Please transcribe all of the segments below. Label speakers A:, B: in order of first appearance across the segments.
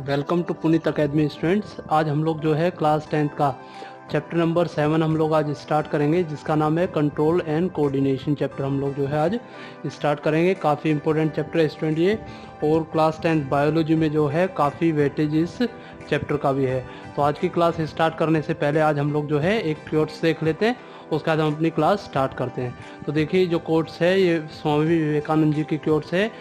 A: Welcome to Puneet academy students. आज हम लोग जो है क्लास 10th का चैप्टर नंबर 7 हम लोग आज स्टार्ट करेंगे, जिसका नाम है कंट्रोल एंड कोऑर्डिनेशन चैप्टर। हम लोग जो है आज स्टार्ट करेंगे। काफ़ी इंपॉर्टेंट चैप्टर है स्टूडेंट ये, और क्लास 10th बायोलॉजी में जो है काफ़ी वेटेज इस चैप्टर का भी है। तो आज की क्लास स्टार्ट करने से पहले आज हम लोग जो है एक कोट्स देख लेते हैं, उसके बाद हम अपनी क्लास स्टार्ट करते हैं। तो देखिए जो कोट्स है ये स्वामी विवेकानंद जी की कोट्स है,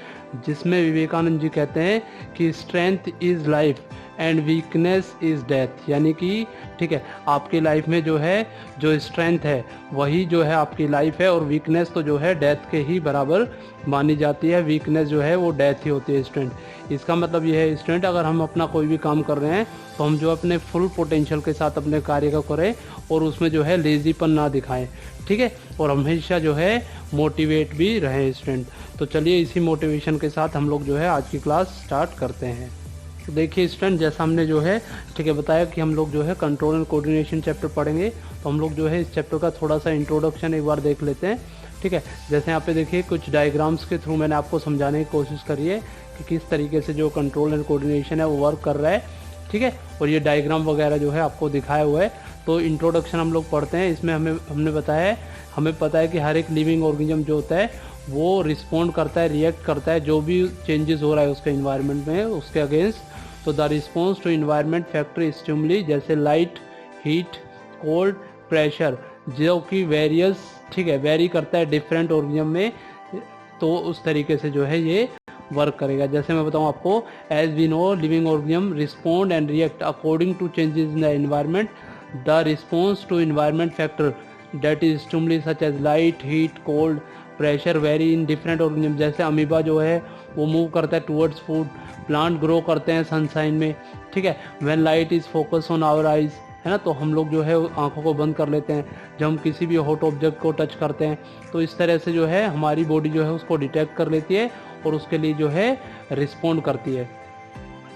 A: जिसमें विवेकानंद जी कहते हैं कि strength is life and weakness is death. यानी कि ठीक है, आपकी लाइफ में जो है जो स्ट्रेंथ है वही जो है आपकी लाइफ है, और वीकनेस तो जो है डेथ के ही बराबर मानी जाती है। वीकनेस जो है वो डेथ ही होती है स्टूडेंट। इसका मतलब ये है स्टूडेंट, अगर हम अपना कोई भी काम कर रहे हैं तो हम जो अपने फुल पोटेंशियल के साथ अपने कार्य को करें और उसमें जो है लेजीपन ना दिखाएं, ठीक है, और हमेशा जो है मोटिवेट भी रहें स्टूडेंट। तो चलिए इसी मोटिवेशन के साथ हम लोग जो है आज की क्लास स्टार्ट करते हैं। तो देखिए स्टूडेंट, जैसा हमने जो है ठीक है बताया कि हम लोग जो है कंट्रोल एंड कोऑर्डिनेशन चैप्टर पढ़ेंगे, तो हम लोग जो है इस चैप्टर का थोड़ा सा इंट्रोडक्शन एक बार देख लेते हैं, ठीक है। जैसे यहाँ पे देखिए कुछ डायग्राम्स के थ्रू मैंने आपको समझाने की कोशिश करी है कि किस तरीके से जो कंट्रोल एंड कोऑर्डिनेशन है वो वर्क कर रहा है, ठीक है, और ये डायग्राम वगैरह जो है आपको दिखाया हुआ है। तो इंट्रोडक्शन हम लोग पढ़ते हैं। इसमें हमने बताया है, हमें पता है कि हर एक लिविंग ऑर्गेनिज्म जो होता है वो रिस्पॉन्ड करता है, रिएक्ट करता है जो भी चेंजेस हो रहा है उसके इन्वायरमेंट में, उसके अगेंस्ट। तो the response to environment factor stimuli, जैसे लाइट, हीट, कोल्ड, प्रेशर, जो कि वेरियस ठीक है वेरी करता है डिफरेंट ऑर्गेनिज्म में, तो उस तरीके से जो है ये वर्क करेगा। जैसे मैं बताऊं आपको, as we know living organism respond and react according to changes in the environment. The response to environment factor that is stimuli such as light, heat, cold, pressure vary in different organism. जैसे amoeba जो है वो move करता है towards food, plant grow करते हैं sunshine में, ठीक है। When light is focus on our eyes, है ना, तो हम लोग जो है आंखों को बंद कर लेते हैं जब हम किसी भी हॉट ऑब्जेक्ट को टच करते हैं। तो इस तरह से जो है हमारी बॉडी जो है उसको डिटेक्ट कर लेती है और उसके लिए जो है रिस्पॉन्ड करती है,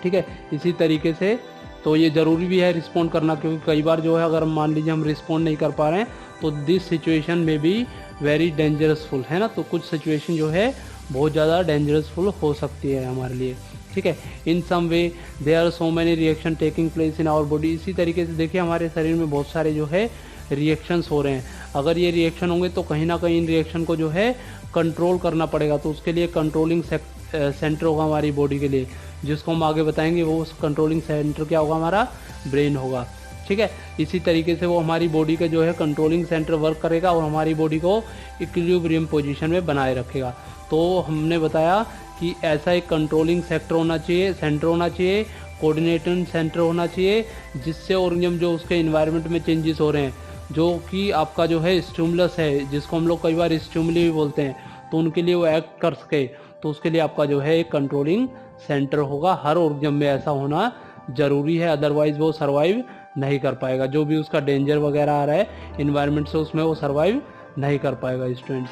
A: ठीक है। इसी तरीके से तो ये ज़रूरी भी है रिस्पॉन्ड करना, क्योंकि कई बार जो है अगर मान लीजिए हम रिस्पॉन्ड नहीं कर पा रहे हैं तो दिस सिचुएशन में भी वेरी डेंजरसफुल, है ना। तो कुछ सिचुएशन जो है बहुत ज़्यादा डेंजरसफुल हो सकती है हमारे लिए, ठीक है। In some way there are so many reaction taking place in our body. इसी तरीके से देखिए हमारे शरीर में बहुत सारे जो है रिएक्शंस हो रहे हैं। अगर ये रिएक्शन होंगे तो कहीं ना कहीं इन रिएक्शन को जो है कंट्रोल करना पड़ेगा। तो उसके लिए कंट्रोलिंग सेंटर होगा हमारी बॉडी के लिए, जिसको हम आगे बताएंगे। वो उस कंट्रोलिंग सेंटर क्या होगा, हमारा ब्रेन होगा, ठीक है। इसी तरीके से वो हमारी बॉडी का जो है कंट्रोलिंग सेंटर वर्क करेगा और हमारी बॉडी को इक्विलिब्रियम पोजीशन में बनाए रखेगा। तो हमने बताया कि ऐसा एक कंट्रोलिंग सेंटर होना चाहिए, कोऑर्डिनेटिंग सेंटर होना चाहिए, जिससे ऑर्गेनिज्म जो उसके इन्वायरमेंट में चेंजेस हो रहे हैं, जो कि आपका जो है स्टिमुलस है, जिसको हम लोग कई बार स्टिमुली भी बोलते हैं, तो उनके लिए वो एक्ट कर सके, तो उसके लिए आपका जो है एक कंट्रोलिंग सेंटर होगा। हर ऑर्गेनिज्म में ऐसा होना जरूरी है, अदरवाइज वो सर्वाइव नहीं कर पाएगा। जो भी उसका डेंजर वगैरह आ रहा है इन्वायरमेंट से, उसमें वो सर्वाइव नहीं कर पाएगा स्टूडेंट्स,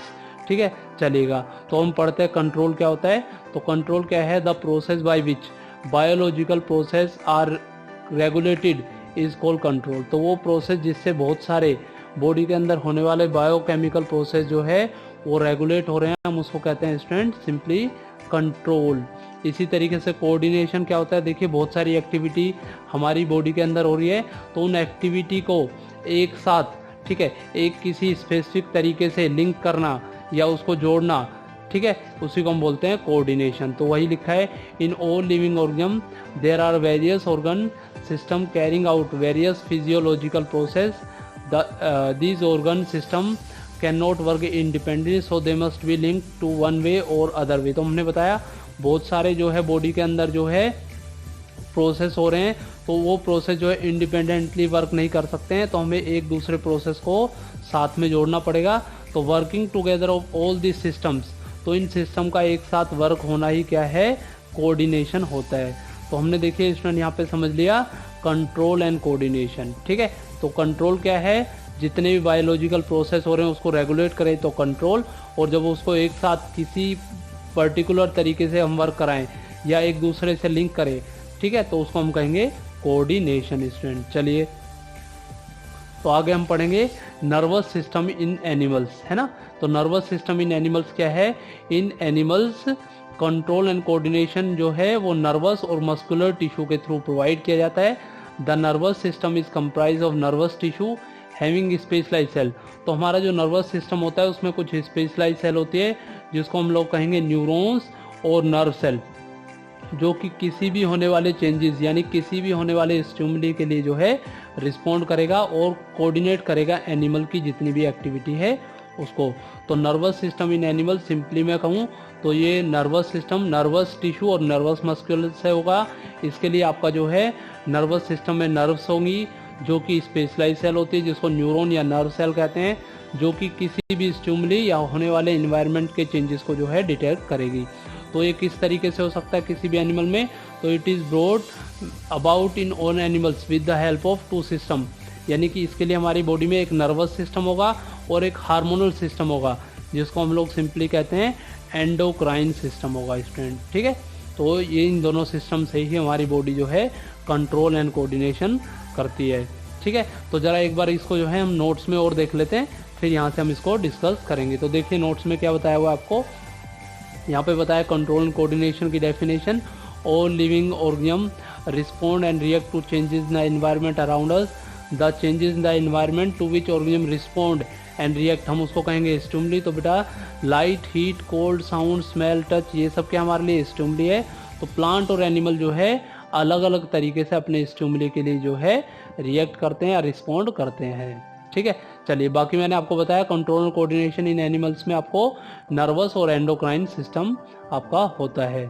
A: ठीक है। चलिएगा तो हम पढ़ते हैं कंट्रोल क्या होता है। तो कंट्रोल क्या है, the process by which biological process are regulated is called control. तो वो प्रोसेस जिससे बहुत सारे बॉडी के अंदर होने वाले बायोकेमिकल प्रोसेस जो है वो रेगुलेट हो रहे हैं, हम उसको कहते हैं स्टूडेंट सिंपली कंट्रोल। इसी तरीके से कोऑर्डिनेशन क्या होता है, देखिए बहुत सारी एक्टिविटी हमारी बॉडी के अंदर हो रही है, तो उन एक्टिविटी को एक साथ, ठीक है, एक किसी स्पेसिफिक तरीके से लिंक करना या उसको जोड़ना, ठीक है, उसी को हम बोलते हैं कोऑर्डिनेशन। तो वही लिखा है, in all living organism there are various organ system carrying out various physiological process. These organ system can not work independently, so they must be link to one way or other वे। तो हमने बताया बहुत सारे जो है body के अंदर जो है प्रोसेस हो रहे हैं, तो वो प्रोसेस जो है इंडिपेंडेंटली वर्क नहीं कर सकते हैं, तो हमें एक दूसरे प्रोसेस को साथ में जोड़ना पड़ेगा। तो working together of all this systems, तो इन सिस्टम का एक साथ वर्क होना ही क्या है, कोऑर्डिनेशन होता है। तो हमने देखिए स्टूडेंट यहाँ पे समझ लिया कंट्रोल एंड कोऑर्डिनेशन, ठीक है। तो कंट्रोल क्या है, जितने भी बायोलॉजिकल प्रोसेस हो रहे हैं उसको रेगुलेट करें तो कंट्रोल, और जब उसको एक साथ किसी पर्टिकुलर तरीके से हम वर्क कराएं या एक दूसरे से लिंक करें, ठीक है, तो उसको हम कहेंगे कोऑर्डिनेशन स्टूडेंट। चलिए तो आगे हम पढ़ेंगे नर्वस सिस्टम इन एनिमल्स, है ना। तो नर्वस सिस्टम इन एनिमल्स क्या है, in animals control and coordination जो है वो नर्वस और मस्कुलर टिश्यू के थ्रू प्रोवाइड किया जाता है। The nervous system is comprise of nervous tissue having specialise cell. तो हमारा जो नर्वस सिस्टम होता है उसमें कुछ स्पेशलाइज सेल होती है जिसको हम लोग कहेंगे न्यूरॉन्स और नर्व सेल, जो कि किसी भी होने वाले चेंजेस यानी किसी भी होने वाले स्टिमुली के लिए जो है रिस्पॉन्ड करेगा और कोऑर्डिनेट करेगा एनिमल की जितनी भी एक्टिविटी है उसको। तो nervous system in animal simply मैं कहूँ तो ये नर्वस सिस्टम नर्वस टिश्यू और नर्वस मस्कुलर से होगा। इसके लिए आपका जो है नर्वस सिस्टम में नर्व्स होंगी जो कि स्पेशलाइज सेल होती है जिसको न्यूरॉन या नर्व सेल कहते हैं, जो कि किसी भी स्टिमुली या होने वाले इन्वायरमेंट के चेंजेस को जो है डिटेक्ट करेगी। तो ये किस तरीके से हो सकता है किसी भी एनिमल में, तो it is brought about in on animals with the help of two system, यानी कि इसके लिए हमारी बॉडी में एक नर्वस सिस्टम होगा और एक हार्मोनल सिस्टम होगा जिसको हम लोग सिंपली कहते हैं एंडोक्राइन सिस्टम होगा स्टूडेंट। ठीक है, तो ये इन दोनों सिस्टम से ही हमारी बॉडी जो है कंट्रोल एंड कोऑर्डिनेशन करती है। ठीक है, तो ज़रा एक बार इसको जो है हम नोट्स में और देख लेते हैं, फिर यहाँ से हम इसको डिस्कस करेंगे। तो देखिए नोट्स में क्या बताया हुआ आपको, यहाँ पे बताया कंट्रोल एंड कोऑर्डिनेशन की definition, all living organism respond and react to changes in the environment around us, the changes in the environment to which organism respond and react, हम उसको कहेंगे स्टिमुली। तो बेटा light, heat, cold, sound, smell, touch, ये सब क्या हमारे लिए स्टिमुली है। तो प्लांट और एनिमल जो है अलग अलग तरीके से अपने स्टिमुली के लिए जो है रिएक्ट करते हैं या रिस्पॉन्ड करते हैं। ठीक है, चलिए बाकी मैंने आपको बताया कंट्रोल और कोऑर्डिनेशन इन एनिमल्स में आपको नर्वस और एंडोक्राइन सिस्टम आपका होता है।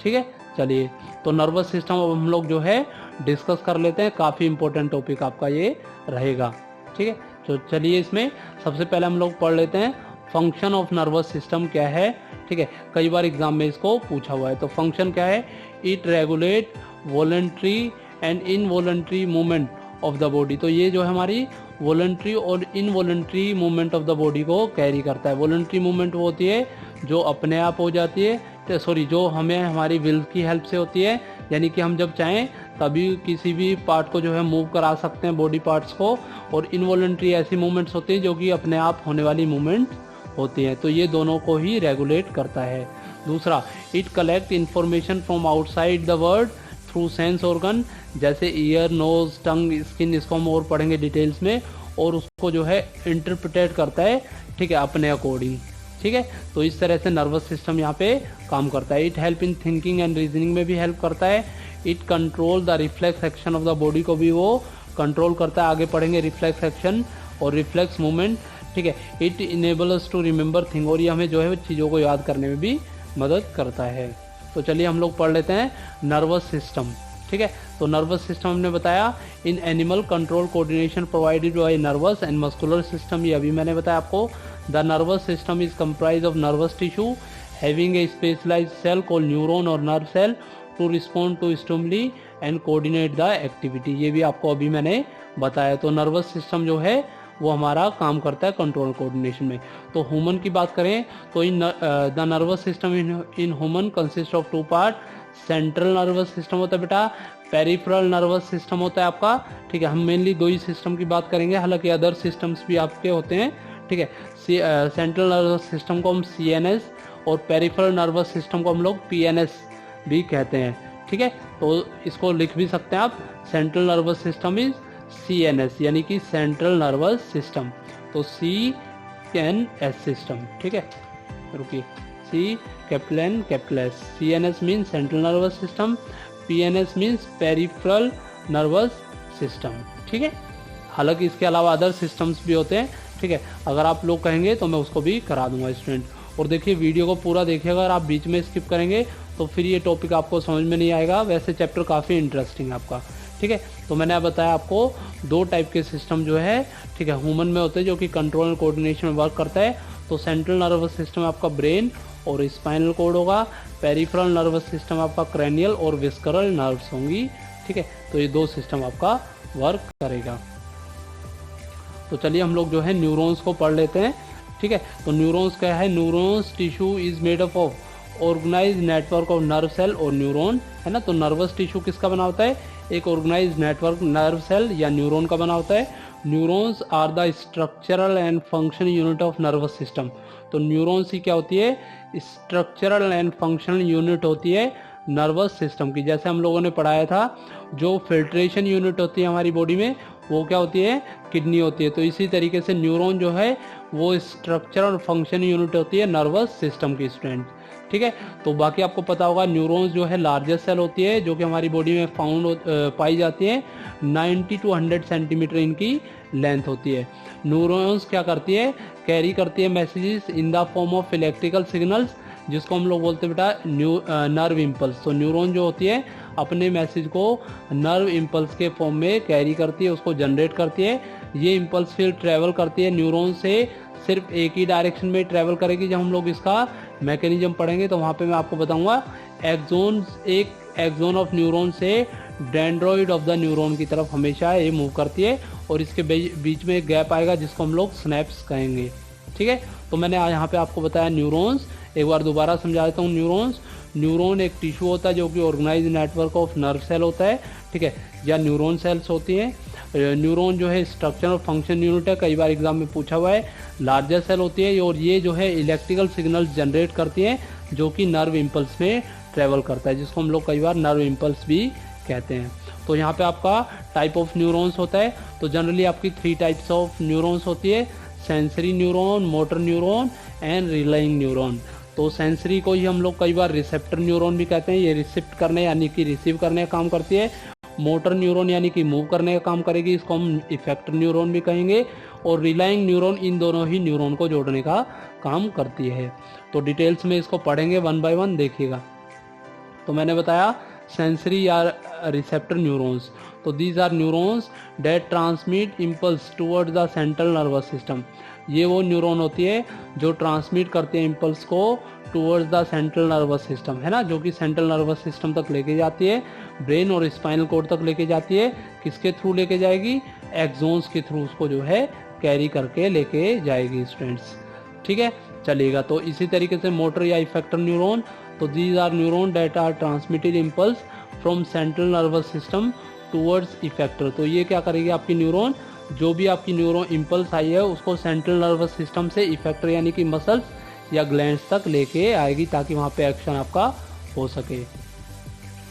A: ठीक है, चलिए तो नर्वस सिस्टम अब हम लोग जो है डिस्कस कर लेते हैं, काफ़ी इंपॉर्टेंट टॉपिक आपका ये रहेगा। ठीक है, तो चलिए इसमें सबसे पहले हम लोग पढ़ लेते हैं फंक्शन ऑफ नर्वस सिस्टम क्या है। ठीक है, कई बार एग्जाम में इसको पूछा हुआ है। तो फंक्शन क्या है, it regulate voluntary and involuntary movement of the body. तो ये जो है हमारी वॉलंटरी और involuntary movement of the body को कैरी करता है। वॉलंटरी मूवमेंट वो होती है जो अपने आप हो जाती है, जो हमें हमारी विल की हेल्प से होती है, यानी कि हम जब चाहें तभी किसी भी पार्ट को जो है मूव करा सकते हैं बॉडी पार्ट्स को। और इनवॉलंटरी ऐसी मूवमेंट्स होती हैं जो कि अपने आप होने वाली मूवमेंट होती हैं। तो ये दोनों को ही रेगुलेट करता है। दूसरा, it collect information from outside the world through sense organ, जैसे ईयर, नोज, टंग, स्किन, इसको हम और पढ़ेंगे डिटेल्स में, और उसको जो है इंटरप्रिटेट करता है। ठीक है, अपने अकॉर्डिंग। ठीक है, तो इस तरह से नर्वस सिस्टम यहाँ पे काम करता है। It help in thinking and reasoning में भी हेल्प करता है। It control the reflex action of the body को भी वो कंट्रोल करता है। आगे पढ़ेंगे रिफ्लेक्स एक्शन और रिफ्लेक्स मूवमेंट। ठीक है, it enable us to remember thing, और ये हमें जो है चीज़ों को याद करने में भी मदद करता है। तो चलिए हम लोग पढ़ लेते हैं नर्वस सिस्टम। ठीक है, तो नर्वस सिस्टम हमने बताया in animal control coordination provided by nervous and muscular system, ये अभी मैंने बताया आपको। The nervous system is comprise of nervous tissue having a specialised cell called neuron और nerve cell to respond to stimuli and coordinate the activity, ये भी आपको अभी मैंने बताया। तो नर्वस सिस्टम जो है वो हमारा काम करता है कंट्रोल कोऑर्डिनेशन में। तो ह्यूमन की बात करें तो the nervous system in human consist of two part. Central nervous system होता है बेटा, पेरिफेरल नर्वस सिस्टम होता है आपका। ठीक है, हम मेनली दो ही सिस्टम की बात करेंगे, हालांकि अदर सिस्टम्स भी आपके होते हैं। ठीक है, सेंट्रल नर्वस सिस्टम को हम CNS और पेरिफेरल नर्वस सिस्टम को हम लोग PNS भी कहते हैं। ठीक है, तो इसको लिख भी सकते हैं आप, central nervous system is CNS यानी कि सेंट्रल नर्वस सिस्टम। तो CNS सिस्टम। ठीक है, रुकिए, C capital N capital S, CNS means central nervous system, PNS means peripheral nervous system. ठीक है, हालांकि इसके अलावा अदर सिस्टम्स भी होते हैं। ठीक है, अगर आप लोग कहेंगे तो मैं उसको भी करा दूंगा स्टूडेंट। और देखिए वीडियो को पूरा देखिएगा, अगर आप बीच में स्किप करेंगे तो फिर ये टॉपिक आपको समझ में नहीं आएगा। वैसे चैप्टर काफ़ी इंटरेस्टिंग है आपका। ठीक है, तो मैंने बताया आपको दो टाइप के सिस्टम जो है, ठीक है, ह्यूमन में होते हैं जो कि कंट्रोल एंड कोऑर्डिनेशन में वर्क करता है। तो सेंट्रल नर्वस सिस्टम आपका ब्रेन और स्पाइनल कोड होगा, पेरिफेरल नर्वस सिस्टम आपका क्रैनियल और विस्करल नर्व्स होंगी। ठीक है, तो ये दो सिस्टम आपका वर्क करेगा। तो चलिए हम लोग जो है न्यूरॉन्स को पढ़ लेते हैं। ठीक है, तो न्यूरॉन्स क्या है, neurons tissue is made up of organise network of nerve cell or neuron, है ना। तो नर्वस टिश्यू किसका बना होता है, एक ऑर्गेनाइज नेटवर्क नर्व सेल या न्यूरॉन का बना होता है neurons are the structural and function unit of nervous system. तो न्यूरॉन्स ही क्या होती है, स्ट्रक्चरल एंड फंक्शनल यूनिट होती है नर्वस सिस्टम की। जैसे हम लोगों ने पढ़ाया था, जो फिल्ट्रेशन यूनिट होती है हमारी बॉडी में वो क्या होती है, किडनी होती है। तो इसी तरीके से न्यूरॉन जो है वो स्ट्रक्चर और फंक्शन यूनिट होती है नर्वस सिस्टम की स्टूडेंट। ठीक है, तो बाकी आपको पता होगा न्यूरॉन्स जो है लार्जेस्ट सेल होती है जो कि हमारी बॉडी में पाई जाती है। 90 to 100 सेंटीमीटर इनकी लेंथ होती है। न्यूरॉन्स क्या करती है, कैरी करती है messages in the form of electrical signals, जिसको हम लोग बोलते हैं बेटा नर्व इम्पल्स। तो न्यूरॉन जो होती है अपने मैसेज को नर्व इम्पल्स के फॉर्म में कैरी करती है, उसको जनरेट करती है। ये इम्पल्स फिर ट्रैवल करती है न्यूरॉन से, सिर्फ एक ही डायरेक्शन में ट्रैवल करेगी। जब हम लोग इसका मैकेनिज्म पढ़ेंगे तो वहाँ पे मैं आपको बताऊंगा। एक एक्सोन ऑफ न्यूरॉन से डेंड्रॉइड ऑफ द न्यूरॉन की तरफ हमेशा ये मूव करती है, और इसके बीच में एक गैप आएगा जिसको हम लोग स्नैप्स कहेंगे। ठीक है, तो मैंने यहाँ पे आपको बताया न्यूरॉन्स। एक बार दोबारा समझा देता हूँ। न्यूरॉन एक टिश्यू होता है जो कि organise network of nerve cell होता है। ठीक है, या न्यूरॉन सेल्स होती हैं। न्यूरॉन जो है स्ट्रक्चर और फंक्शन यूनिट है, कई बार एग्जाम में पूछा हुआ है। लार्जर सेल होती है और ये जो है इलेक्ट्रिकल सिग्नल जनरेट करती है जो कि नर्व इम्पल्स में ट्रेवल करता है, जिसको हम लोग कई बार नर्व इम्पल्स भी कहते हैं। तो यहाँ पे आपका टाइप ऑफ न्यूरॉन्स होता है। तो जनरली आपकी 3 टाइप्स ऑफ न्यूरॉन्स होती है, sensory neuron, motor neuron and relying neuron. तो सेंसरी को ही हम लोग कई बार रिसेप्टर न्यूरॉन भी कहते हैं, ये रिसिप्ट करने यानी कि रिसीव करने का काम करती है। मोटर न्यूरॉन यानी कि मूव करने का काम करेगी, इसको हम इफेक्टर न्यूरॉन भी कहेंगे। और रिलाइंग न्यूरॉन इन दोनों ही न्यूरॉन को जोड़ने का काम करती है। तो डिटेल्स में इसको पढ़ेंगे 1 by 1, देखिएगा। तो मैंने बताया सेंसरी या रिसेप्टर न्यूरॉन्स। तो these are neurons that transmit impulse towards the central nervous system. ये वो न्यूरॉन होती है जो ट्रांसमिट करते हैं इम्पल्स को towards the central nervous system, है ना, जो कि सेंट्रल नर्वस सिस्टम तक लेके जाती है, ब्रेन और स्पाइनल कोड तक लेके जाती है। किसके थ्रू लेके जाएगी, एक्सोन्स के थ्रू उसको जो है कैरी करके लेके जाएगी स्टूडेंट्स। ठीक है, चलिएगा। तो इसी तरीके से मोटर या इफेक्टर न्यूरॉन, तो these are neuron that are transmitted impulse from central nervous system towards effector. तो ये क्या करेगी आपकी न्यूरॉन, जो भी आपकी न्यूरॉन इम्पल्स आई है उसको सेंट्रल नर्वस सिस्टम से इफेक्टर यानी कि मसल्स या ग्लैंड्स तक लेके आएगी ताकि वहाँ पे एक्शन आपका हो सके।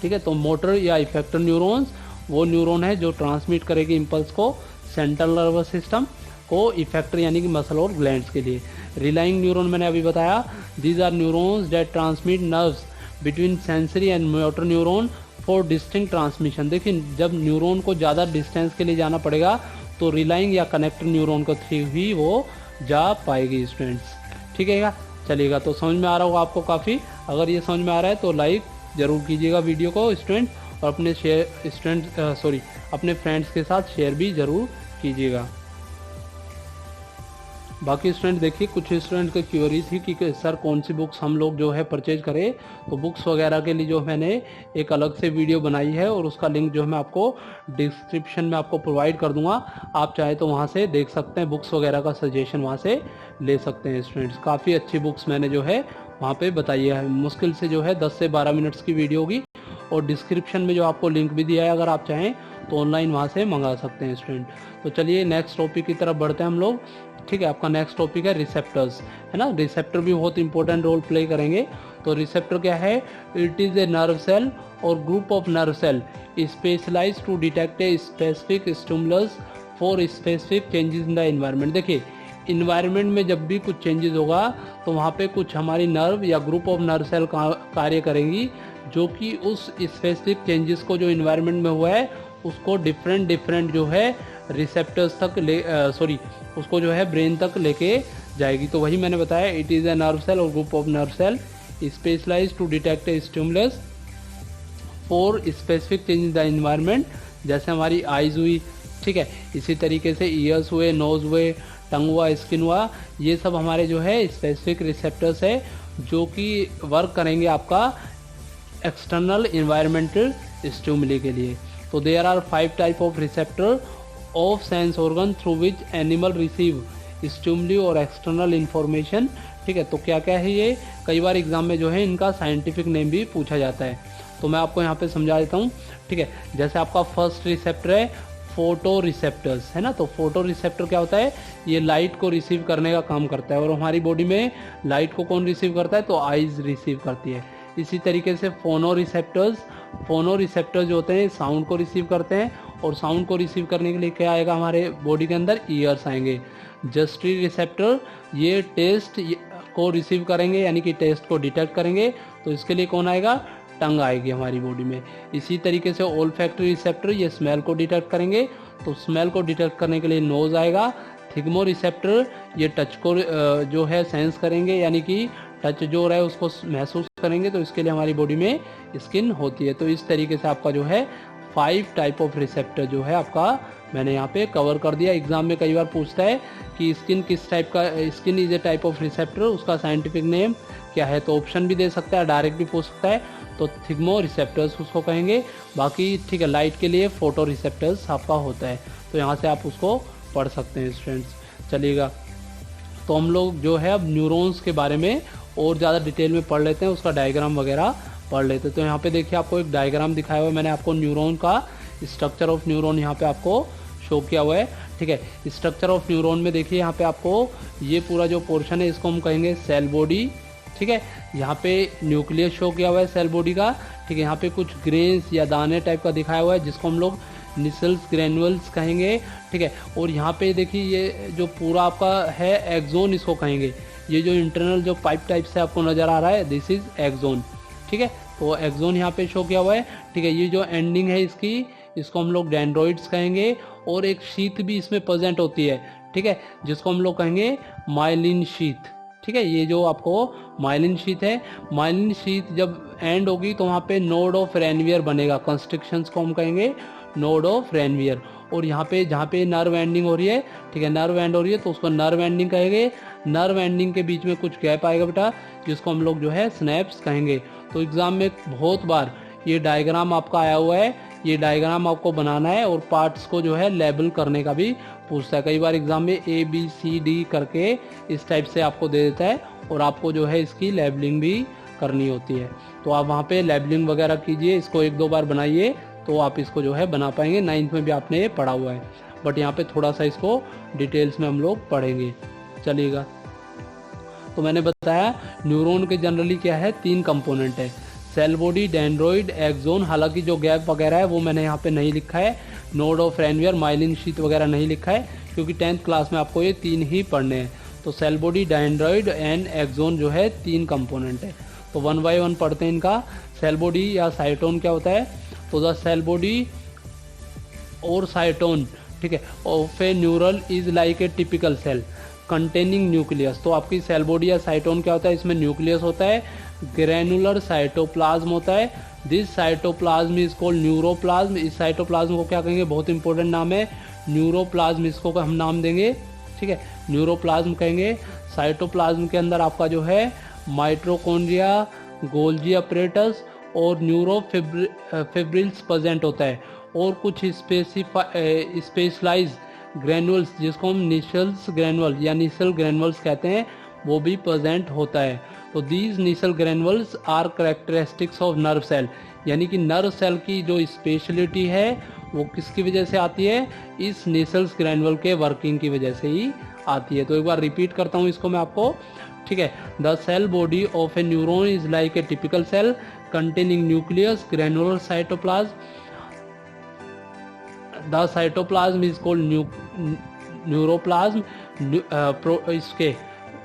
A: ठीक है, तो मोटर या इफेक्टर न्यूरॉन्स वो न्यूरॉन है जो ट्रांसमिट करेगी इम्पल्स को सेंट्रल नर्वस सिस्टम को इफेक्टर यानी कि मसल और ग्लैंड्स के लिए। रिलाइंग न्यूरॉन मैंने अभी बताया, these are neurons that transmit nerves between sensory and motor neuron for distinct transmission. देखिए, जब न्यूरॉन को ज़्यादा डिस्टेंस के लिए जाना पड़ेगा तो रिलाइंग या कनेक्टर न्यूरॉन को थ्रू ही वो जा पाएगी स्टूडेंट्स। ठीक है, चलिएगा। तो समझ में आ रहा होगा आपको काफ़ी। अगर ये समझ में आ रहा है तो लाइक ज़रूर कीजिएगा वीडियो को स्टूडेंट, और अपने फ्रेंड्स के साथ शेयर भी ज़रूर कीजिएगा। बाकी स्टूडेंट देखिए, कुछ स्टूडेंट की क्वेरी थी कि सर कौन सी बुक्स हम लोग जो है परचेज करें। तो बुक्स वगैरह के लिए जो मैंने एक अलग से वीडियो बनाई है और उसका लिंक जो है मैं आपको डिस्क्रिप्शन में आपको प्रोवाइड कर दूंगा। आप चाहे तो वहाँ से देख सकते हैं, बुक्स वगैरह का सजेशन वहाँ से ले सकते हैं स्टूडेंट्स। काफ़ी अच्छी बुक्स मैंने जो है वहाँ पर बताई है। मुश्किल से जो है 10 से 12 मिनट्स की वीडियो होगी, और डिस्क्रिप्शन में जो आपको लिंक भी दिया है, अगर आप चाहें तो ऑनलाइन वहाँ से मंगा सकते हैं स्टूडेंट। तो चलिए नेक्स्ट टॉपिक की तरफ बढ़ते हैं हम लोग। ठीक है, आपका नेक्स्ट टॉपिक है रिसेप्टर्स, है ना। रिसेप्टर भी बहुत इंपॉर्टेंट रोल प्ले करेंगे। तो रिसेप्टर क्या है, it is a nerve cell और group of nerve cell specialise to detect a specific stimulus for specific changes in the environment. देखिए, इन्वायरमेंट में जब भी कुछ चेंजेस होगा तो वहाँ पे कुछ हमारी नर्व या ग्रुप ऑफ नर्व सेल कार्य करेंगी जो कि उस स्पेसिफिक चेंजेस को जो इन्वायरमेंट में हुआ है उसको डिफरेंट जो है रिसेप्टर्स तक उसको जो है ब्रेन तक लेके जाएगी। तो वही मैंने बताया, it is a nerve cell और group of nerve cell specialise to detect a stimulus for specific change in the environment. जैसे हमारी आइज़ हुई, ठीक है, इसी तरीके से ईयर्स हुए, नोज़ हुए, टंग हुआ, स्किन हुआ, ये सब हमारे जो है स्पेसिफिक रिसेप्टर्स है जो कि वर्क करेंगे आपका एक्सटर्नल इन्वायरमेंटल स्टिमुली के लिए। तो there are 5 type of receptor of sense organ through which animal receive stimuli और एक्सटर्नल इन्फॉर्मेशन। ठीक है, तो क्या क्या है ये, कई बार एग्जाम में जो है इनका साइंटिफिक नेम भी पूछा जाता है। तो मैं आपको यहाँ पे समझा देता हूँ। ठीक है, जैसे आपका फर्स्ट रिसेप्टर है फोटो रिसेप्टर्स, है ना। तो फोटो रिसेप्टर क्या होता है, ये लाइट को रिसीव करने का काम करता है। और हमारी बॉडी में लाइट को कौन रिसीव करता है, तो आइज रिसीव करती है। इसी तरीके से फोनो रिसेप्टर्स जो होते हैं साउंड को रिसीव करते हैं, और साउंड को रिसीव करने के लिए क्या आएगा हमारे बॉडी के अंदर, ईयर्स आएंगे। जस्टरी रिसेप्टर ये टेस्ट को रिसीव करेंगे, यानी कि टेस्ट को डिटेक्ट करेंगे, तो इसके लिए कौन आएगा, टंग आएगी हमारी बॉडी में। इसी तरीके से ओल्फैक्टरी रिसेप्टर ये स्मेल को डिटेक्ट करेंगे, तो स्मेल को डिटेक्ट करने के लिए नोज आएगा। थिग्मो रिसेप्टर ये टच को जो है सेंस करेंगे, यानी कि टच जो रहा है उसको महसूस करेंगे, तो इसके लिए हमारी बॉडी में स्किन होती है। तो इस तरीके से आपका जो है 5 टाइप ऑफ रिसेप्टर जो है आपका मैंने यहाँ पे कवर कर दिया। एग्जाम में कई बार पूछता है कि स्किन किस टाइप का, skin is a type of receptor, उसका साइंटिफिक नेम क्या है, तो ऑप्शन भी दे सकता है, डायरेक्ट भी पूछ सकता है, तो थिग्मो रिसेप्टर्स उसको कहेंगे। बाकी ठीक है, लाइट के लिए फोटो रिसेप्टर्स आपका होता है, तो यहाँ से आप उसको पढ़ सकते हैं स्टूडेंट्स। चलिएगा, तो हम लोग जो है अब न्यूरॉन्स के बारे में और ज़्यादा डिटेल में पढ़ लेते हैं, उसका डायग्राम वगैरह पढ़ लेते हैं। तो यहाँ पे देखिए आपको एक डायग्राम दिखाया हुआ है, मैंने आपको न्यूरॉन का स्ट्रक्चर ऑफ न्यूरॉन यहाँ पे आपको शो किया हुआ है। ठीक है, स्ट्रक्चर ऑफ न्यूरॉन में देखिए यहाँ पे आपको ये पूरा जो पोर्शन है इसको हम कहेंगे सेल बॉडी। ठीक है, यहाँ पे न्यूक्लियस शो किया हुआ है सेल बॉडी का। ठीक है, यहाँ पे कुछ ग्रेन्स या दाने टाइप का दिखाया हुआ है जिसको हम लोग निसल्स ग्रेनुअल्स कहेंगे। ठीक है, और यहाँ पे देखिए ये जो पूरा आपका है एक्सोन इसको कहेंगे। ये जो इंटरनल जो पाइप टाइप से आपको नज़र आ रहा है दिस इज एक्सोन। ठीक है, तो एक्सोन यहाँ पे शो किया हुआ है। ठीक है, ये जो एंडिंग है इसको हम लोग डेंड्रॉइड्स कहेंगे, और एक शीथ भी इसमें प्रेजेंट होती है। ठीक है, जिसको हम लोग कहेंगे माइलिन शीथ। ठीक है, ये जो आपको माइलिन शीथ है, माइलिन शीथ जब एंड होगी तो वहाँ पे नोड ऑफ रेनवियर बनेगा, कंस्ट्रिक्शंस को हम कहेंगे नोड ऑफ रेनवियर। और यहाँ पे जहाँ पे नर्व एंडिंग हो रही है, ठीक है, नर्व एंड हो रही है तो उसको नर्व एंडिंग कहेंगे। नर्व एंडिंग के बीच में कुछ गैप आएगा बेटा, जिसको हम लोग जो है स्नैप्स कहेंगे। तो एग्जाम में बहुत बार ये डायग्राम आपका आया हुआ है, ये डायग्राम आपको बनाना है, और पार्ट्स को जो है लेबल करने का भी पूछता है। कई बार एग्जाम में ABCD करके इस टाइप से आपको दे देता है, और आपको जो है इसकी लेबलिंग भी करनी होती है। तो आप वहाँ पे लेबलिंग वगैरह कीजिए, इसको 1-2 बार बनाइए तो आप इसको जो है बना पाएंगे। 9th में भी आपने ये पढ़ा हुआ है, बट यहाँ पे थोड़ा सा इसको डिटेल्स में हम लोग पढ़ेंगे। चलिएगा, तो मैंने बताया न्यूरॉन के जनरली क्या है, 3 कंपोनेंट है, सेल बॉडी, डेंड्रॉइड, एक्सोन। हालांकि जो गैप वगैरह है वो मैंने यहाँ पे नहीं लिखा है, node of Ranvier, myelin sheath वगैरह नहीं लिखा है, क्योंकि 10th क्लास में आपको ये 3 ही पढ़ने हैं। तो cell body, dendroid and axon जो है 3 कंपोनेंट है। तो 1 by 1 पढ़ते हैं इनका। सेल बॉडी या साइटोन क्या होता है, तो द सेल बॉडी और साइटोन, ठीक है, of a neural is like a typical cell containing nucleus. तो आपकी सेल बॉडी या साइटोन क्या होता है, इसमें न्यूक्लियस होता है, ग्रेनुलर साइटोप्लाज्म होता है। This cytoplasm is called neuroplasm. इस साइटोप्लाज्म को क्या कहेंगे, बहुत इंपॉर्टेंट नाम है न्यूरोप्लाज्म, इसको हम नाम देंगे। ठीक है, न्यूरोप्लाज्म कहेंगे। साइटोप्लाज्म के अंदर आपका जो है माइटोकॉन्ड्रिया, गोल्जी अपरेटस और न्यूरोफिब्रिल्स प्रेजेंट होता है, और कुछ स्पेशलाइज ग्रेनुअल्स जिसको हम निसल्स ग्रेनुअल या निसल ग्रेनुअल्स कहते हैं वो भी प्रेजेंट होता है। तो these Nissl granules are characteristics of nerve cell, यानी कि नर्व सेल की जो स्पेशलिटी है वो किसकी वजह से आती है, इस निसल्स ग्रेनुअल के वर्किंग की वजह से ही आती है। तो एक बार रिपीट करता हूँ इसको मैं आपको। ठीक है, the cell body of a neuron is like a typical cell containing nucleus, granular cytoplasm. The cytoplasm is called neuroplasm. इसके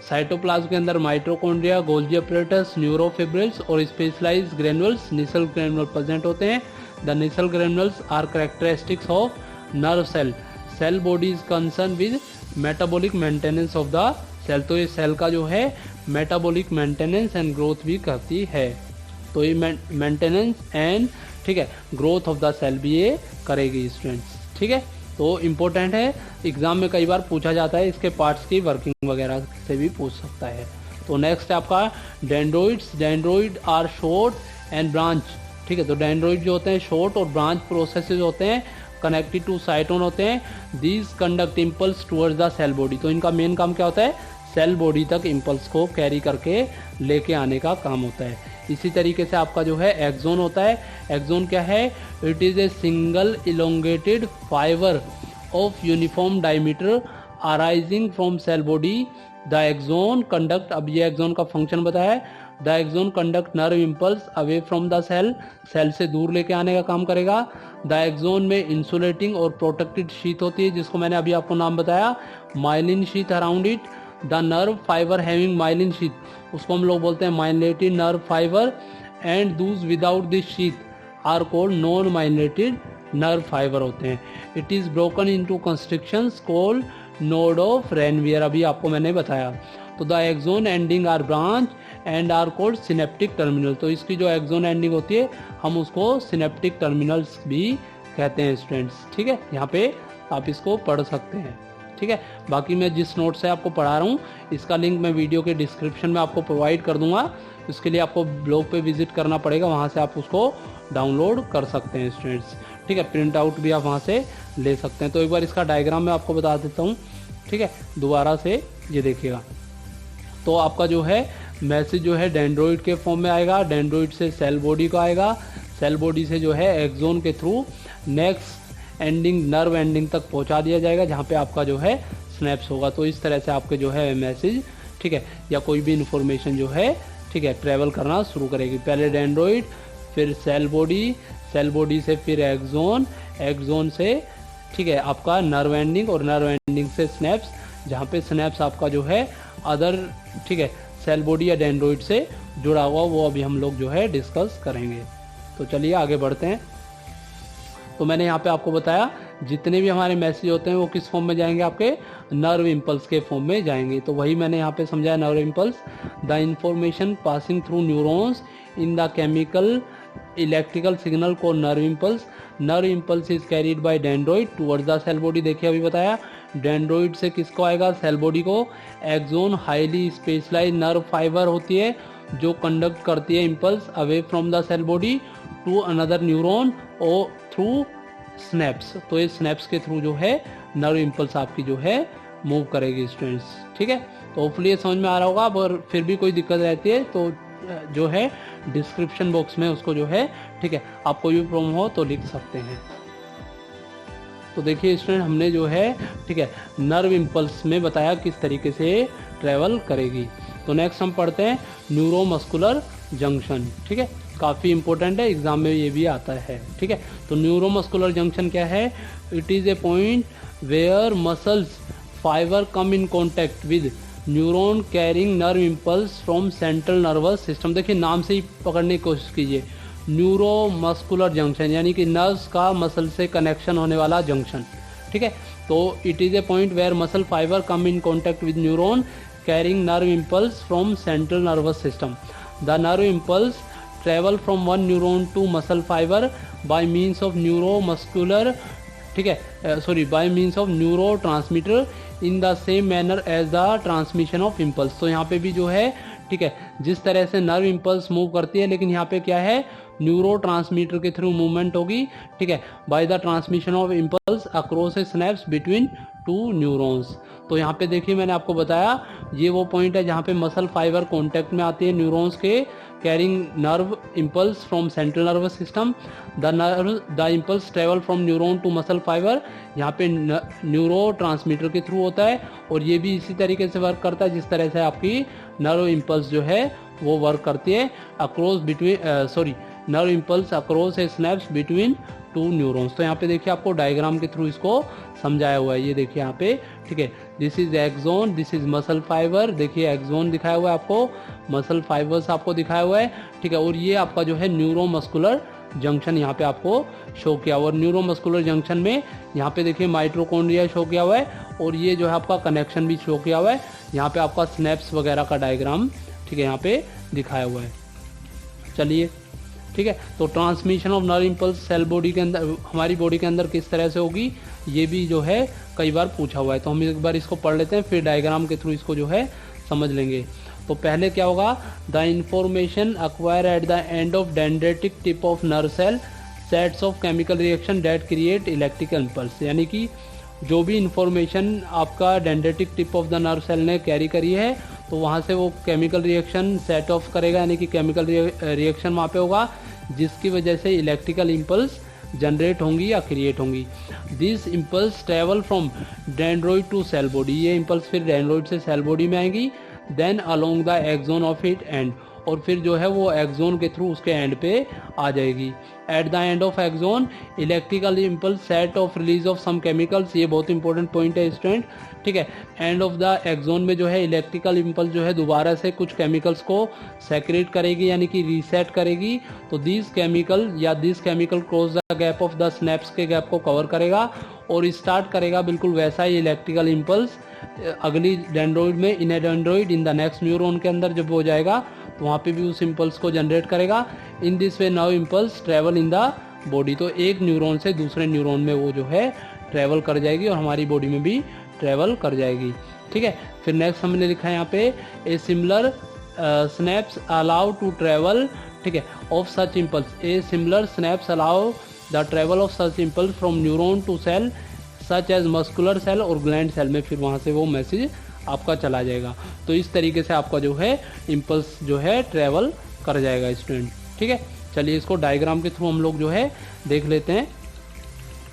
A: साइटोप्लाज्म के अंदर माइटोकॉन्ड्रिया, गोल्जी अपरेटस, न्यूरोफिब्रिल्स और specialised granules, Nissl granule present होते हैं। The Nissl granules are characteristics of nerve cell. Cell body is concern with metabolic maintenance of the cell. तो ये cell का जो है मेटाबॉलिक मेंटेनेंस एंड ग्रोथ भी करती है। तो ये मेंटेनेंस एंड ठीक है ग्रोथ ऑफ द सेल भी ये करेगी स्टूडेंट्स। ठीक है, तो इम्पोर्टेंट है, एग्जाम में कई बार पूछा जाता है, इसके पार्ट्स की वर्किंग वगैरह से भी पूछ सकता है। तो नेक्स्ट है आपका dendroids. Dendroid are short and branch. ठीक है, तो डेंड्रॉइड जो होते हैं शॉर्ट और ब्रांच प्रोसेसेस होते हैं, कनेक्टेड टू साइटोन होते हैं। These conduct impulse towards the cell body. तो इनका मेन काम क्या होता है, सेल बॉडी तक इम्पल्स को कैरी करके लेके आने का काम होता है। इसी तरीके से आपका जो है एक्सोन होता है। एक्सोन क्या है? It is a single elongated fibre of uniform diameter arising from cell body. The axon conduct, अब ये एक्सोन का फंक्शन बताया है, the axon conduct nerve impulse away from the cell, cell से दूर लेके आने का काम करेगा। द एक्सोन में इंसुलेटिंग और प्रोटेक्टेड शीथ होती है, जिसको मैंने अभी आपको नाम बताया, myelin sheath around it. The nerve fibre having myelin sheath, उसको हम लोग बोलते हैं myelinated nerve fibre, and those without this sheath are called non myelinated nerve fibre होते हैं। It is broken into constructions called node of Ranvier, अभी आपको मैंने बताया। तो the axon ending are branch and are called synaptic terminal, तो इसकी जो एक्सोन एंडिंग होती है हम उसको सिनेप्टिक टर्मिनल्स भी कहते हैं स्टूडेंट्स। ठीक है, यहाँ पे आप इसको पढ़ सकते हैं। ठीक है, बाकी मैं जिस नोट से आपको पढ़ा रहा हूँ इसका लिंक मैं वीडियो के डिस्क्रिप्शन में आपको प्रोवाइड कर दूंगा। उसके लिए आपको ब्लॉग पे विजिट करना पड़ेगा, वहाँ से आप उसको डाउनलोड कर सकते हैं स्टूडेंट्स। ठीक है, प्रिंट आउट भी आप वहाँ से ले सकते हैं। तो एक बार इसका डायग्राम मैं आपको बता देता हूँ। ठीक है, दोबारा से ये देखिएगा। तो आपका जो है मैसेज जो है डेंड्रोइड के फॉर्म में आएगा, डेंड्रोइड से सेल बॉडी को आएगा, सेल बॉडी से जो है एक्सोन के through next ending nerve ending तक पहुंचा दिया जाएगा, जहां पे आपका जो है स्नैप्स होगा। तो इस तरह से आपके जो है मैसेज, ठीक है, या कोई भी इन्फॉर्मेशन जो है, ठीक है, ट्रैवल करना शुरू करेगी। पहले डेंड्रोइड, फिर सेल बॉडी, सेल बॉडी से फिर एक्सोन, एक्सोन से, ठीक है, आपका नर्व एंडिंग, और नर्व एंडिंग से स्नैप्स, जहाँ पे स्नैप्स आपका जो है अदर, ठीक है, सेल बॉडी या डेंड्रोइड से जुड़ा हुआ, वो अभी हम लोग जो है डिस्कस करेंगे। तो चलिए आगे बढ़ते हैं। तो मैंने यहाँ पे आपको बताया जितने भी हमारे मैसेज होते हैं वो किस फॉर्म में जाएंगे, आपके नर्व इम्पल्स के फॉर्म में जाएंगे। तो वही मैंने यहाँ पे समझाया, nerve impulse, the information passing through neurons in the chemical electrical signal को nerve impulse. Nerve impulse is carried by dendroid towards the cell body. देखिए अभी बताया, डेंड्रोइड से किसको आएगा, सेल बॉडी को। Axon highly specialise nerve fibre होती है जो कंडक्ट करती है impulse away from the cell body to another neuron और थ्रू स्नैप्स। तो ये स्नैप्स के थ्रू जो है नर्व इम्पल्स आपकी जो है मूव करेगी स्टूडेंट्स। ठीक है, तो होपफुली ये समझ में आ रहा होगा। अगर फिर भी कोई दिक्कत रहती है तो जो है डिस्क्रिप्शन बॉक्स में उसको जो है, ठीक है, आप कोई भी प्रॉब्लम हो तो लिख सकते हैं। तो देखिए स्टूडेंट, हमने जो है, ठीक है, नर्व इम्पल्स में बताया किस तरीके से ट्रेवल करेगी। तो नेक्स्ट हम पढ़ते हैं न्यूरोमस्कुलर जंक्शन। ठीक है, काफ़ी इंपॉर्टेंट है, एग्जाम में ये भी आता है। ठीक है, तो न्यूरोमस्कुलर जंक्शन क्या है? It is a point where muscles fibre come in contact with neuron carrying nerve impulse from central nervous system. देखिए नाम से ही पकड़ने की कोशिश कीजिए, न्यूरोमस्कुलर जंक्शन यानी कि नर्व्स का मसल से कनेक्शन होने वाला जंक्शन। ठीक है, तो it is a point where muscle fibre come in contact with neuron carrying nerve impulse from central nervous system. The nerve impulse travel from one neuron to muscle fiber by means of neuromuscular, ठीक है, by means of neurotransmitter in the same manner as the transmission of impulse। तो यहाँ पे भी जो है, ठीक है, जिस तरह से नर्व इम्पल्स मूव करती है, लेकिन यहाँ पे क्या है, न्यूरो ट्रांसमीटर के थ्रू मूवमेंट होगी। ठीक है, by the transmission of impulse across a synapse between two neurons. तो यहाँ पे देखिए मैंने आपको बताया, ये वो पॉइंट है जहाँ पे मसल फाइबर कॉन्टैक्ट में आती है न्यूरॉन्स के, carrying nerve impulse from central nervous system. The impulse travel from neuron to muscle fibre. यहाँ पे न्यूरो ट्रांसमीटर के थ्रू होता है, और ये भी इसी तरीके से वर्क करता है जिस तरह से आपकी नर्व इम्पल्स जो है वो वर्क करती है across between nerve impulse across a synapse between two neurons. तो यहाँ पे देखिए आपको डायग्राम के थ्रू इसको समझाया हुआ है, ये देखिए यहाँ पे। ठीक है, this is axon, this is muscle fibre. देखिए एक्सोन दिखाया हुआ है आपको, मसल फाइबर्स आपको दिखाया हुआ है। ठीक है, और ये आपका जो है न्यूरोमस्कुलर जंक्शन यहाँ पे आपको शो किया हुआ है। न्यूरोमस्कुलर जंक्शन में यहाँ पे देखिए माइटोकॉन्ड्रिया शो किया हुआ है, और ये जो है आपका कनेक्शन भी शो किया हुआ है। यहाँ पे आपका स्नैप्स वगैरह का डायग्राम, ठीक है, यहाँ पे दिखाया हुआ है। चलिए, ठीक है, तो transmission of nerve impulse cell body के अंदर, हमारी बॉडी के अंदर किस तरह से होगी, ये भी जो है कई बार पूछा हुआ है। तो हम एक बार इसको पढ़ लेते हैं, फिर डायग्राम के थ्रू इसको जो है समझ लेंगे। तो पहले क्या होगा, the information acquire at the end of dendritic tip of nerve cell sets off chemical reaction that create electrical impulse. यानी कि जो भी इंफॉर्मेशन आपका dendritic tip of the nerve cell ने कैरी करी है, तो वहाँ से वो केमिकल रिएक्शन सेट ऑफ करेगा, यानी कि केमिकल रिएक्शन वहाँ पे होगा, जिसकी वजह से इलेक्ट्रिकल इम्पल्स जनरेट होंगी या क्रिएट होंगी। This impulse travel from dendroid to cell body, ये इम्पल्स फिर डेंड्रॉइड से सेल बॉडी में आएंगी। Then along the axon of it end, और फिर जो है वो एक्सोन के थ्रू उसके एंड पे आ जाएगी। At the end of axon electrical impulse set off release of some chemicals, ये बहुत इंपॉर्टेंट पॉइंट है स्टूडेंट, ठीक है। एंड ऑफ द एक्सोन में जो है इलेक्ट्रिकल इम्पल्स जो है दोबारा से कुछ केमिकल्स को सेक्रेट करेगी, यानी कि रीसेट करेगी। तो this chemical cross the gap of the synapse के गैप को कवर करेगा और स्टार्ट करेगा बिल्कुल वैसा ही इलेक्ट्रिकल इम्पल्स अगली डेंड्रॉइड में, in a dendroid in the next neuron के अंदर जब हो जाएगा तो वहाँ पे भी उस इम्पल्स को जनरेट करेगा। In this way now impulse travel in the body, तो एक न्यूरॉन से दूसरे न्यूरॉन में वो जो है ट्रेवल कर जाएगी और हमारी बॉडी में भी ट्रेवल कर जाएगी, ठीक है। फिर नेक्स्ट हमने लिखा है यहाँ पे a similar synapse allow to travel, ठीक है, of such impulse. A similar synapse allow the travel of such impulse from neuron to cell such as muscular cell और ग्लैंड सेल में, फिर वहाँ से वो मैसेज आपका चला जाएगा। तो इस तरीके से आपका जो है इम्पल्स जो है ट्रेवल कर जाएगा स्टूडेंट, ठीक है। चलिए इसको डायग्राम के थ्रू हम लोग जो है देख लेते हैं,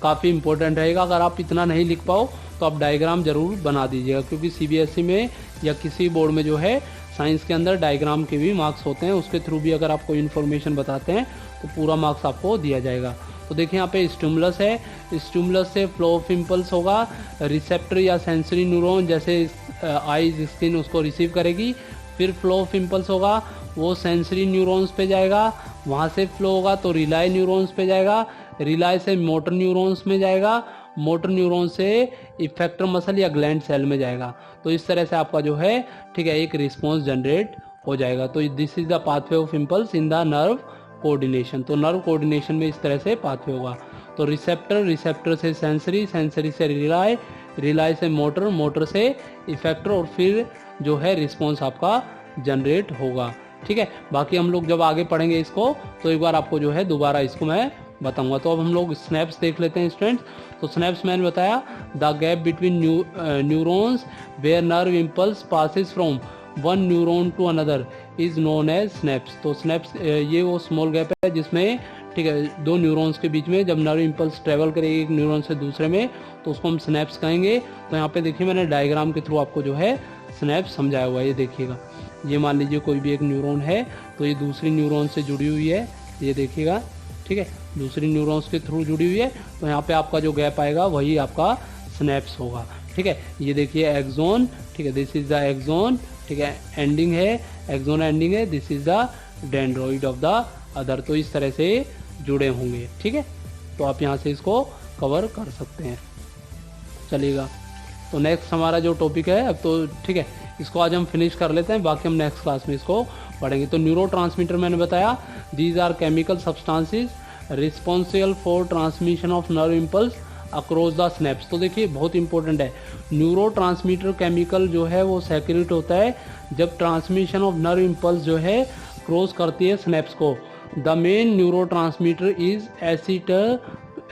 A: काफ़ी इंपॉर्टेंट रहेगा। अगर आप इतना नहीं लिख पाओ तो आप डायग्राम ज़रूर बना दीजिएगा, क्योंकि सीबीएसई में या किसी बोर्ड में जो है साइंस के अंदर डायग्राम के भी मार्क्स होते हैं, उसके थ्रू भी अगर आप कोई इन्फॉर्मेशन बताते हैं तो पूरा मार्क्स आपको दिया जाएगा। तो देखिए यहाँ पे स्टिमुलस है, स्टिमुलस से फ्लो ऑफ इम्पल्स होगा, रिसेप्टर या सेंसरी न्यूरॉन जैसे आईज स्किन उसको रिसीव करेगी, फिर फ्लो ऑफ इम्पल्स होगा वो सेंसरी न्यूरॉन्स पे जाएगा, वहाँ से फ्लो होगा तो रिलाई न्यूरॉन्स पे जाएगा, रिलाई से मोटर न्यूरॉन्स में जाएगा, मोटर न्यूरॉन से इफेक्टर मसल या ग्लैंड सेल में जाएगा। तो इस तरह से आपका जो है, ठीक है, एक रिस्पॉन्स जनरेट हो जाएगा। तो this is the pathway of impulse in the nerve coordination. तो नर्व कोऑर्डिनेशन में इस तरह से पाथवे होगा। तो रिसेप्टर से सेंसरी, सेंसरी से रिलाई, रिलाई से मोटर, मोटर से इफेक्टर और फिर जो है रिस्पॉन्स आपका जनरेट होगा, ठीक है। बाकी हम लोग जब आगे पढ़ेंगे इसको तो एक बार आपको जो है दोबारा इसको मैं बताऊंगा। तो अब हम लोग स्नैप्स देख लेते हैं स्टूडेंट्स। तो स्नैप्स मैंने बताया the gap between neurons where nerve impulse passes from one neuron to another is known as synapse. तो स्नैप्स ये वो स्मॉल गैप है जिसमें, ठीक है, दो न्यूरॉन्स के बीच में जब नर्व इम्पल्स ट्रेवल करेगी एक न्यूरॉन से दूसरे में तो उसको हम स्नैप्स कहेंगे। तो यहाँ पे देखिए मैंने डायग्राम के थ्रू आपको जो है स्नैप्स समझाया हुआ है। ये देखिएगा, ये मान लीजिए कोई भी एक न्यूरॉन है तो ये दूसरी न्यूरॉन से जुड़ी हुई है, ये देखिएगा, ठीक है, दूसरी न्यूरॉन्स के थ्रू जुड़ी हुई है। तो यहाँ पे आपका जो गैप आएगा वही आपका स्नैप्स होगा, ठीक है। ये देखिए एक्सोन, ठीक है, दिस इज द एक्सोन, ठीक है, एंडिंग है, एक्सोन एंडिंग है, this is the dendroid of the other. तो इस तरह से जुड़े होंगे, ठीक है। तो आप यहाँ से इसको कवर कर सकते हैं। चलिएगा, तो नेक्स्ट हमारा जो टॉपिक है अब तो, ठीक है, इसको आज हम फिनिश कर लेते हैं, बाकी हम नेक्स्ट क्लास में इसको पढ़ेंगे। तो न्यूरोट्रांसमीटर मैंने बताया, these are chemical substances responsible for transmission of nerve impulse across the synapse. तो देखिए बहुत इंपॉर्टेंट है, न्यूरोट्रांसमीटर केमिकल जो है वो सेक्रेट होता है जब ट्रांसमिशन ऑफ नर्व इम्पल्स जो है क्रॉस करती है स्नैप्स को। The main neurotransmitter is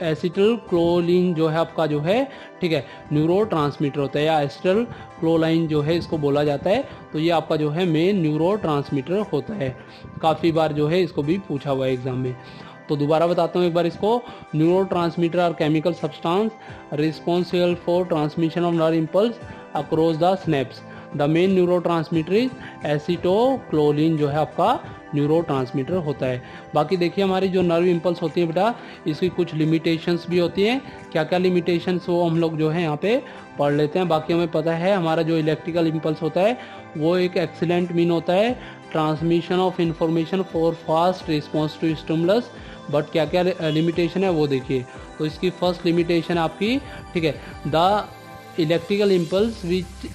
A: acetylcholine जो है आपका जो है, ठीक है, न्यूरोट्रांसमीटर होता है, या एसिटल क्लोलाइन जो है इसको बोला जाता है। तो ये आपका जो है मेन न्यूरोट्रांसमीटर होता है। काफ़ी बार जो है इसको भी पूछा हुआ है एग्जाम में। तो दोबारा बताता हूँ एक बार इसको, neurotransmitter are chemical substance responsible for transmission of nerve impulse across the synapse. The main neurotransmitter is acetylcholine जो है आपका न्यूरोट्रांसमीटर होता है। बाकी देखिए हमारी जो नर्व इम्पल्स होती है बेटा, इसकी कुछ लिमिटेशंस भी होती हैं। क्या क्या लिमिटेशंस वो हम लोग जो है यहाँ पे पढ़ लेते हैं। बाकी हमें पता है हमारा जो इलेक्ट्रिकल इम्पल्स होता है वो एक एक्सीलेंट मीन होता है transmission of information for fast response to stimulus. But क्या क्या लिमिटेशन है वो देखिए। तो इसकी फर्स्ट लिमिटेशन आपकी, ठीक है, the electrical impulse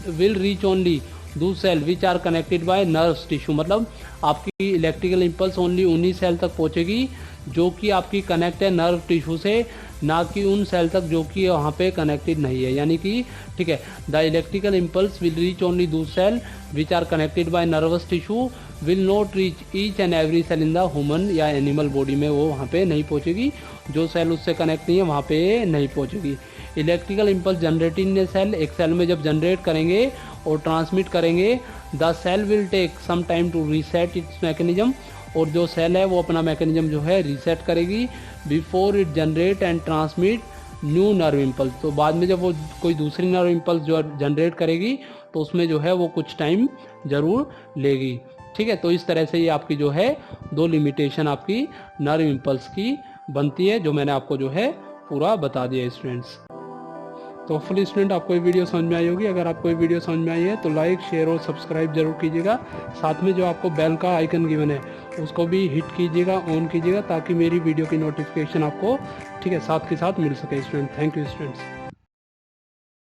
A: will reach only to cell which are connected by nerves tissue. मतलब आपकी इलेक्ट्रिकल इम्पल्स ओनली उन्हीं सेल तक पहुंचेगी जो कि आपकी कनेक्ट है नर्व टिश्यू से, ना कि उन सेल तक जो कि वहाँ पे कनेक्टेड नहीं है। यानी कि, ठीक है, the electrical impulse will reach only to cell which are connected by nervous tissue will not reach each and every cell in the human या एनिमल बॉडी में वो वहाँ पे नहीं पहुँचेगी। जो सेल उससे कनेक्ट नहीं है वहाँ पे नहीं पहुँचेगी। इलेक्ट्रिकल इम्पल्स जनरेटिंग सेल, एक सेल में जब जनरेट करेंगे और ट्रांसमिट करेंगे, the cell will take some time to reset its mechanism, और जो सेल है वो अपना मैकेनिज्म जो है रीसेट करेगी before it generate and transmit new nerve impulse. तो बाद में जब वो कोई दूसरी नर्व इम्पल्स जो जनरेट करेगी तो उसमें जो है वो कुछ टाइम ज़रूर लेगी। ठीक है, तो इस तरह से ये आपकी जो है 2 लिमिटेशन आपकी नर्व इम्पल्स की बनती है, जो मैंने आपको जो है पूरा बता दिया स्टूडेंट्स। तो होपफुली स्टूडेंट आपको ये वीडियो समझ में आई होगी। अगर आपको ये वीडियो समझ में आई है तो लाइक, शेयर और सब्सक्राइब जरूर कीजिएगा। साथ में जो आपको बेल का आइकन गिवन है उसको भी हिट कीजिएगा, ऑन कीजिएगा, ताकि मेरी वीडियो की नोटिफिकेशन आपको ठीक है साथ के साथ मिल सके स्टूडेंट। Thank you students.